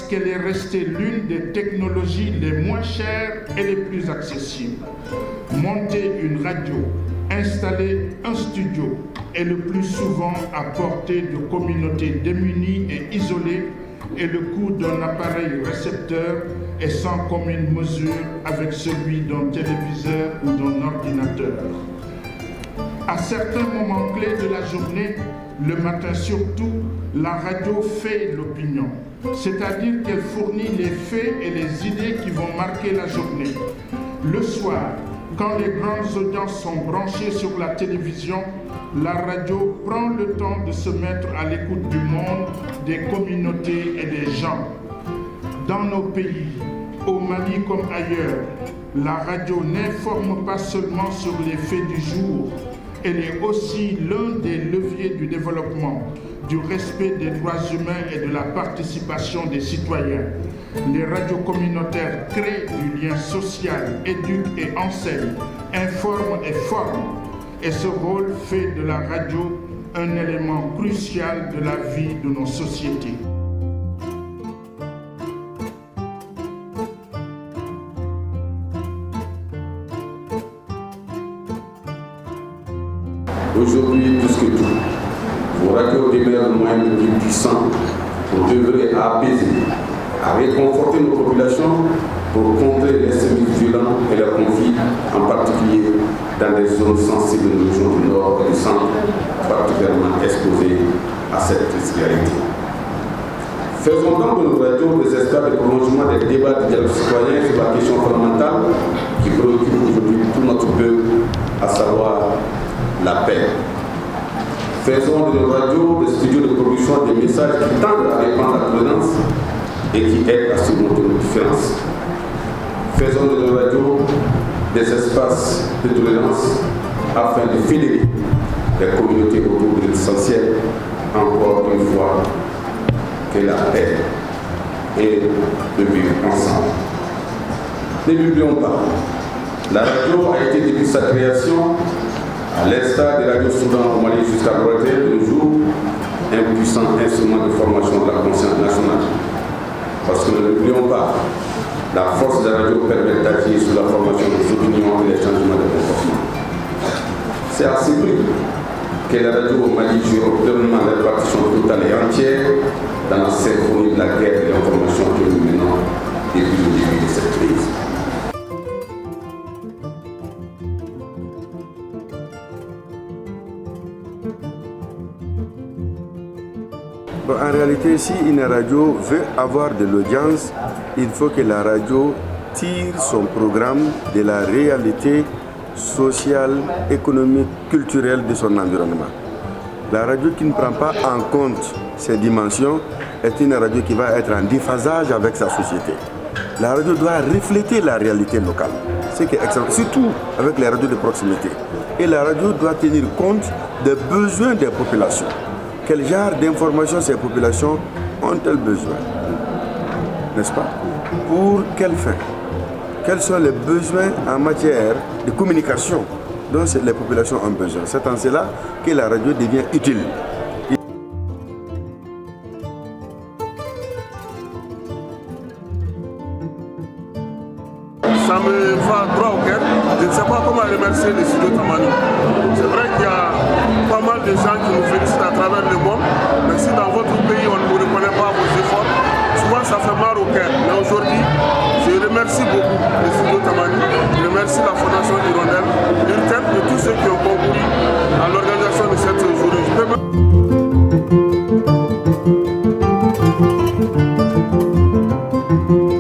qu'elle est restée l'une des technologies les moins chères et les plus accessibles. Monter une radio, installer un studio est le plus souvent à portée de communautés démunies et isolées, et le coût d'un appareil récepteur est sans commune mesure avec celui d'un téléviseur ou d'un ordinateur. À certains moments clés de la journée, le matin surtout, la radio fait l'opinion, c'est-à-dire qu'elle fournit les faits et les idées qui vont marquer la journée. Le soir, quand les grandes audiences sont branchées sur la télévision, la radio prend le temps de se mettre à l'écoute du monde, des communautés et des gens. Dans nos pays, au Mali comme ailleurs, la radio n'informe pas seulement sur les faits du jour, elle est aussi l'un des leviers du développement, du respect des droits humains et de la participation des citoyens. Les radios communautaires créent du lien social, éduquent et enseignent, informent et forment. Et ce rôle fait de la radio un élément crucial de la vie de nos sociétés. Aujourd'hui, plus que tout, vos radios demeurent le moyen le plus puissant pour œuvrer à apaiser, à réconforter nos populations, pour contrer les extrémistes violents et leurs conflits, en particulier dans les zones sensibles de nos régions du Nord et du Centre, particulièrement exposées à cette réalité. Faisons donc de nos radios des espaces de prolongement des débats du dialogue citoyen sur la question fondamentale qui préoccupe aujourd'hui tout notre peuple, à savoir la paix. Faisons de nos radios des studios de production des messages qui tendent à répandre la tolérance et qui aident à surmonter nos différences. Faisons de nos radios des espaces de tolérance afin de fédérer les communautés autour de l'essentiel, encore une fois, que la paix et de vivre ensemble. N'oublions pas, la radio a été depuis sa création, à l'instar des radios Soudan au Mali jusqu'à Guadeloupe, de nos jours, un puissant instrument de formation de la conscience nationale. Parce que n'oublions pas, la force de la radio permet d'agir sur la formation des opinions et les changements de comportement. C'est à ce prix que la radio au Mali joue pleinement la répartition totale et entière dans la symphonie de la guerre et de l'information que nous menons depuis le début de cette crise. Bon, en réalité, si une radio veut avoir de l'audience, il faut que la radio tire son programme de la réalité sociale, économique, culturelle de son environnement. La radio qui ne prend pas en compte ces dimensions est une radio qui va être en déphasage avec sa société. La radio doit refléter la réalité locale, ce qui est excellent, surtout avec les radios de proximité. Et la radio doit tenir compte des besoins des populations. Quel genre d'informations ces populations ont-elles besoin? N'est-ce pas? Pour quelle fin? Quels sont les besoins en matière de communication dont les populations ont besoin? C'est en cela que la radio devient utile. Ça me va droit au cœur. Je ne sais pas comment remercier les studios Tamani. C'est vrai qu'il y a pas mal de gens qui nous félicitent à travers le monde, mais si dans votre pays on ne vous reconnaît pas vos efforts, souvent ça fait mal au cœur. Mais aujourd'hui, je remercie beaucoup les studios Tamani, je remercie la Fondation Hirondelle, l'URTEM et tous ceux qui ont concouru à l'organisation de cette journée.